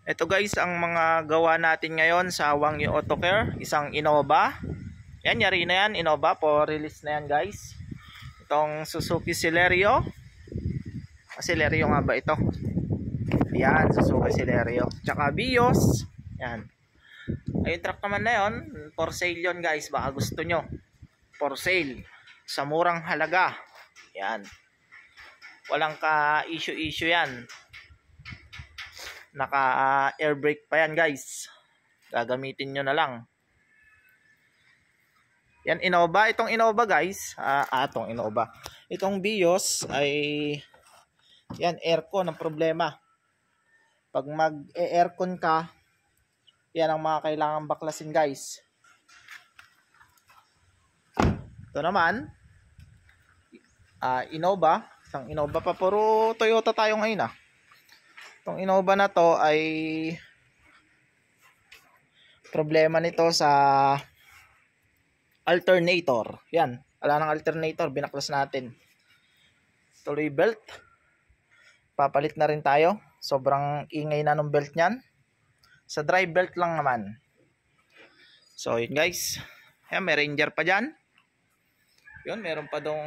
Ito guys ang mga gawa natin ngayon sa Wangyu Auto Care. Isang Innova. Yan, yari na yan. Innova po, release na yan guys. Itong Suzuki Celerio. Celerio nga ba ito? Yan, Suzuki Celerio. Tsaka Vios. Yan. Ayun truck naman na yun. For sale yun guys. Baka gusto nyo. For sale. Sa murang halaga. Yan. Walang ka-issue yan. Naka air brake pa yan guys. Gagamitin nyo na lang. Yan Innova. Itong Innova guys. Itong Innova. Itong Vios ay yan aircon ang problema. Pag mag-aircon ka, yan ang mga kailangan baklasin guys. Ito naman Innova. Isang Innova pa. Puro Toyota tayo ngayon Itong Innova na to ay problema nito sa alternator. Yan, wala nang alternator, binaklas natin. Tuloy belt. Papalit na rin tayo. Sobrang ingay na ng belt niyan. Sa dry belt lang naman. So yun guys. Yan, may Ranger pa dyan. Yun, meron pa dong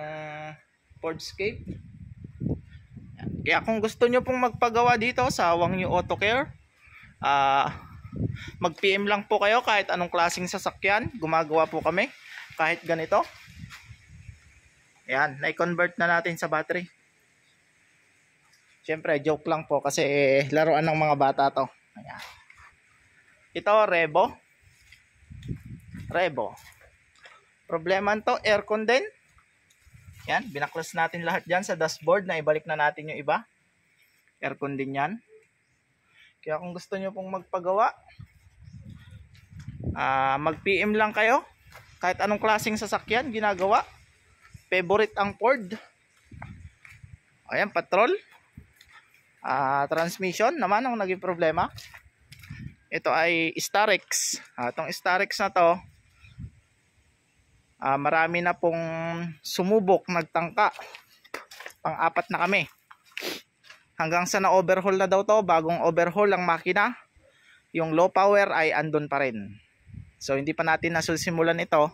Ford Escape. Kaya kung gusto nyo pong magpagawa dito sa Wangyu Auto Care, mag-PM lang po kayo kahit anong klaseng sasakyan. Gumagawa po kami kahit ganito. Ayan, na-convert na natin sa battery. Siyempre, joke lang po kasi laruan ng mga bata to. Ayan. Ito, Revo. Problema to, aircon din. Yan, binaklas natin lahat dyan sa dashboard na ibalik na natin yung iba. Aircon din yan. Kaya kung gusto nyo pong magpagawa, mag-PM lang kayo. Kahit anong klaseng sasakyan, ginagawa. Favorite ang Ford. Ayan, patrol. Transmission naman ang naging problema. Ito ay Starex. Itong Starex na to, marami na pong sumubok, nagtangka. Pang-apat na kami. Hanggang sa na-overhaul na daw to, bagong overhaul ang makina. Yung low power ay andun pa rin. So hindi pa natin nasusimulan ito.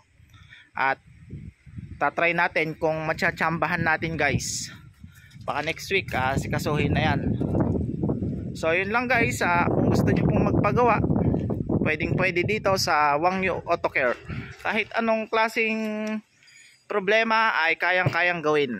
At tatry natin kung matchatsambahan natin guys. Baka next week sikasuhin na yan. So yun lang guys, kung gusto nyo pong magpagawa, pwede dito sa Wangyu Auto Care. Kahit anong klaseng problema ay kayang-kayang gawin.